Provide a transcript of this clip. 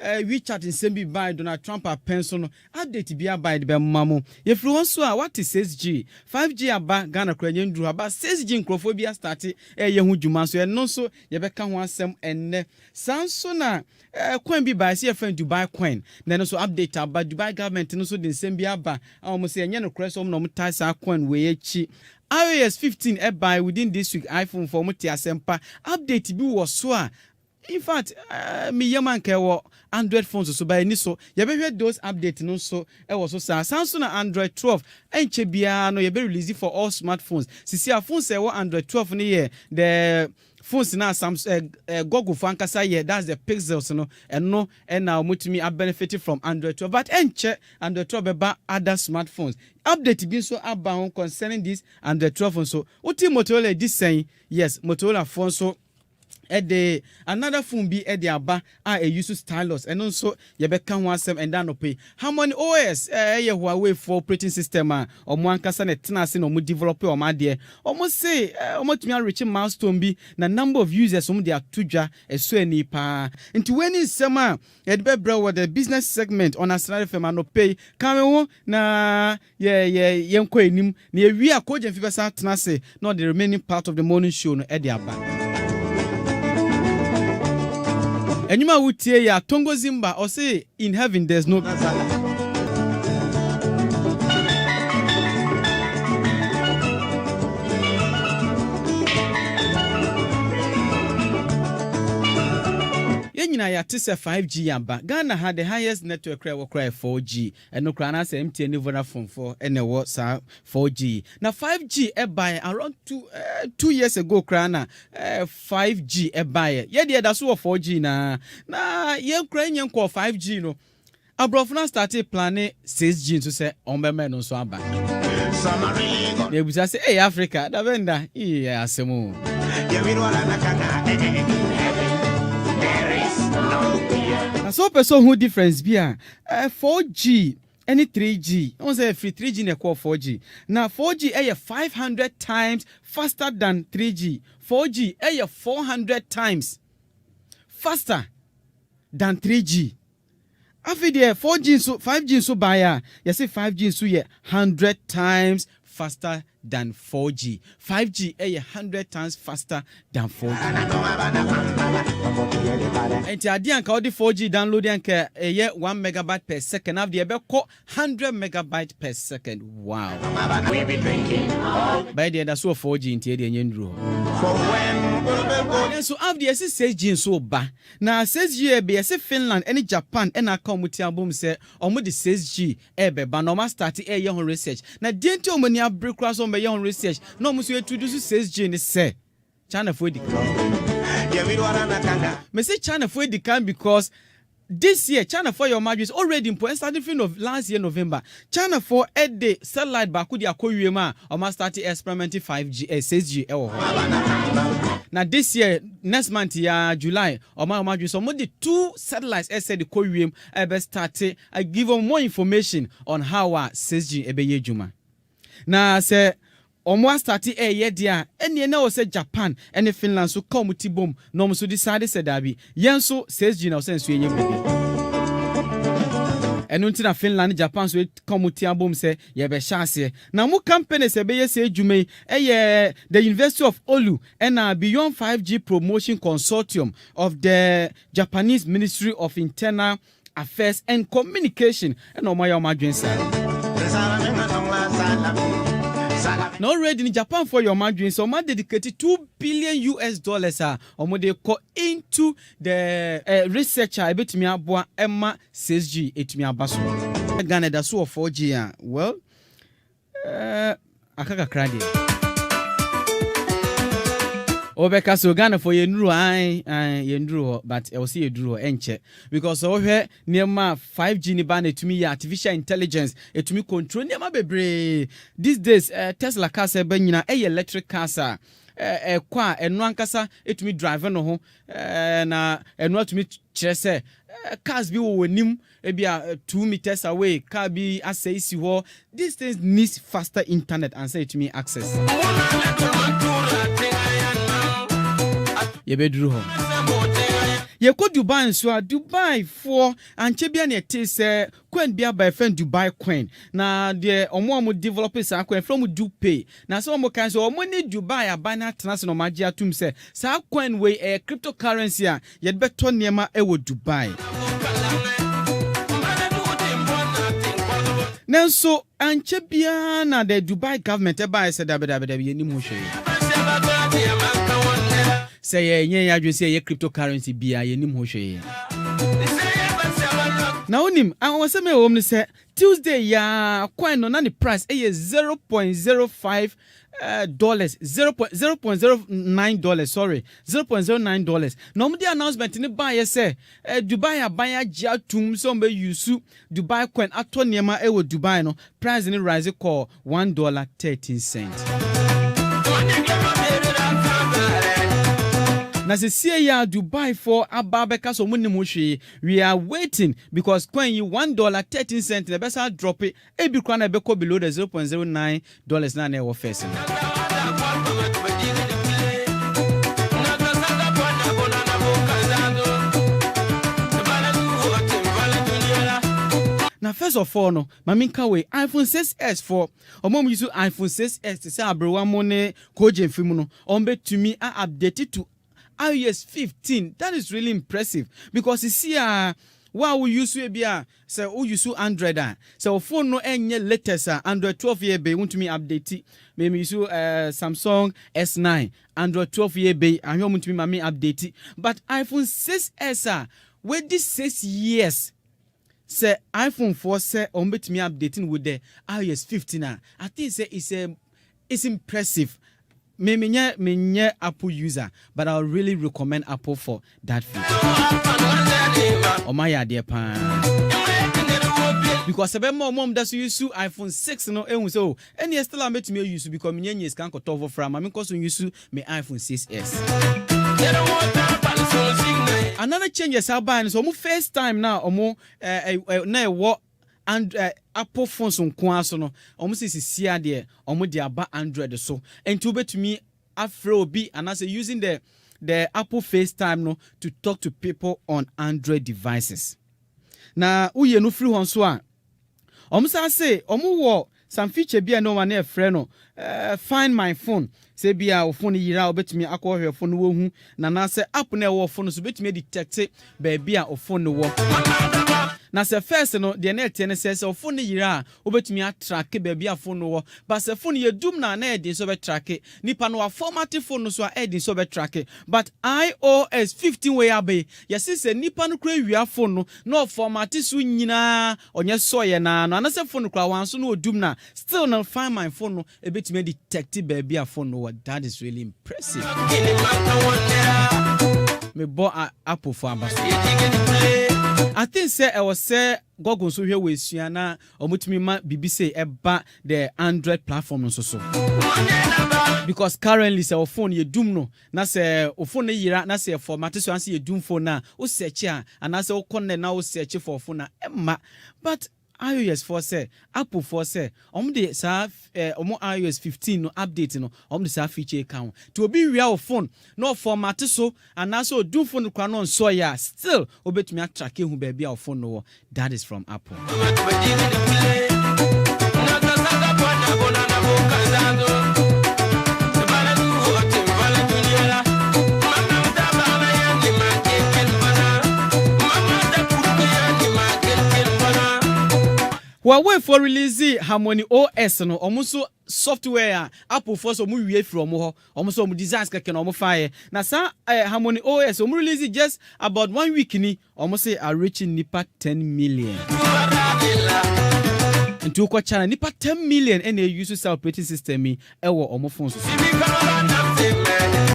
WeChat in Sembi by Donald Trump a pencil update be by the Mamu. If you want to what is 6G, 5G about Ghana Korean Drew about 6G Crophobia started a young Jumanso and no so Yabeka wants some and Sansona coin be by CFN Dubaicoin. Then also update about Dubai government and also the Sembia ba almost a yellow crest on no Taisa coin way chi. iOS 15 by within this week iPhone for Mutia Sempa update be was so. In fact, me yaman ke Android phones so by ni so you be hear those updates no so e was so Samsung Android 12 enche bia no you be release for all smartphones. Sisi a phone say Android 12 ni here the phones na Samsung Google for ankasa here that's the Pixels no and no and now mutimi are benefiting from Android 12 but enche Android 12 about other smartphones. Update been so about concerning this Android 12 so uti Motorola this saying yes Motorola phone so the another phone be the aba a use stylus and also you become one sem and then pay how many OS Huawei for operating system or one kasa ne tenase no mu develop or my dear almost say almost me reaching milestone be na number of users they are tuja so any pa into when in summer it be bro with the business segment on a salary firm no pay come na yenko enim na wi akoje fibesa tenase not the remaining part of the morning show no the aba. Enyuma wutie ya Tongo Zimba or say in heaven there's no Yenyina ya tise 5G yamba Ghana had the highest network rate 4G and no krana say MTN Vodafone 4 and the what 4G now 5G buy around 2 years ago krana 5G buy yeah that's what 4G na yen kran yen call 5G no abrofuna started planning 6G to say on be no so aba they would say hey Africa da venda yeah asemu so person who difference be 4G any 3G on say free 3G na call 4G now 4G 500 times faster than 3G 4G 400 times faster than 3G after there 4G so 5G so by you say 5G so 100 times faster than 4G 5G 100 times faster than 4G and adian ka the 4G download anka 1 megabyte per second have the be 100 megabyte per second wow we be drinking by the that's what 4G into the nyendro so have the 6G so ba na 6G be say Finland any Japan and come with album say omo the 6G be ba no ma start your research na denti omani abreak cross on your research no mo so introduce 6G ni say China for the me say China for the can because this year China for your margin is already important starting fin of last year November China for a day satellite back with the akoyema or ma start experimenting 5G 6G now this year next month July or my margin so more the 2 satellites said the koyem ebe start I give them more information on how 6G ebe yejuma na say Omwa starti ye dia ene na o se Japan ene Finland so come tibom no mo so decide se dabi yenso 6G na o se nso yenye bibi eno ntina Finland Japan so come tiabom se ye be chance na mu company se be ye se adwuma the University of Olu and Beyond 5G Promotion Consortium of the Japanese Ministry of Internal Affairs and Communication and omaya omadwensa now already in Japan for your margin, so man dedicated $2 billion or they go into the researcher a bit me abua Emma 6G it me abaso. Ghana that's 4G well akaka kradi. Obeka so Ghana for yendru yendru but I will see yendru enche because over near 5G ni ban to me artificial intelligence it to me control near bebre these days Tesla car se benyina electric car sa kwa enu ankasa it me drive no ho na enu to me kire se cars bi wo nim e bia 2 meters away car bi asay si ho these things needs faster internet and say to me access yebedru ho ye ko Dubai so Dubai for anche bia na te se coin bia by friend Dubaicoin na de omo developers coin from Dupay na so omo kan so omo ni Dubai abana tena no magi atum se sa coin we cryptocurrency a ye beto niema e wo Dubai Nanso anche bia na the Dubai government e ba se da ye ni mo hwe say ye adwen say ye cryptocurrency bia ye nim ho hwe na onim an wo se me wo me say Tuesday ya coin no na the price e $0.05 $0.09 sorry $0.09 no mo the announcement ni ba ye say Dubai abaya gia tum so mbe use Dubai coin ato niema e wo Dubai no price ni rise call $1.13 na se see ya Dubai for ababeka so munim hwe we are waiting because coin you $1.13 the best drop it e bi kwa na be ko below the $0.09 na na e wo first Now first of all no maminka we iPhone 6s for omom use iPhone 6s to say abrewa money koje film no ombetumi update to iOS 15. That is really impressive because you see wow we use we bia say we use Android so phone no enye latest Android 12 year be want me update me use Samsung S9 Android 12 year be and want me mami update but iPhone 6s with this 6 years say iPhone 4 say ombetumi updating with the iOS 15 I think say it's impressive. Me Apple user, but I'll really recommend Apple for that feature. Oh my dear pan. Because mom does use iPhone 6 no and so and you still met me use because me yes can cut over from I mean cause use me iPhone 6s. Another change is how buying so first time now na what and Apple phones on kwaso no almost is sia there almost dia ba Android so and to betumi afro be and as using the Apple FaceTime no to talk to people on Android devices na uye no free hon so a almost say wo some feature bia no one e frɛ no find my phone say bia o phone yira obetumi akɔhwɛ phone wo hu na na say app na wo phone so betumi detect ba bia o phone wo na se first no de na ete ne se phone yira obetumi atrack ba bia phone wo but se phone ye dum na na edin so be track nipa no format phone so edin so be track but iOS 15 we abe yes se nipa no kra wia phone no format so nyina onye so ye na no na se phone kra wan so no dum na still no find my phone no ebetumi detect ba bia phone no that is really impressive me bought Apple for abaso I think say I was say Google so here we suana omutumi ma bibi say eba the Android platform so because currently say phone ye dum no na say phone yira na say format so answer ye dum phone na o search and na say o connect na o search for phone na emma but iOS 4 say Apple 4 say de sa iOS 15 no update no de sa feature count to be real phone no format so and also do phone kwa no so ya still obetumi track hu ba bia phone no that is from Apple. Huawei for release Harmony OS no omuso software Apple for so mu wie from ho omuso mu designs keke no mo fire na sa Harmony OS omu release just about 1 week ni omuso are reaching nipa 10 million into kwa channel nipa 10 million and they use operating system mi ewo omo phone so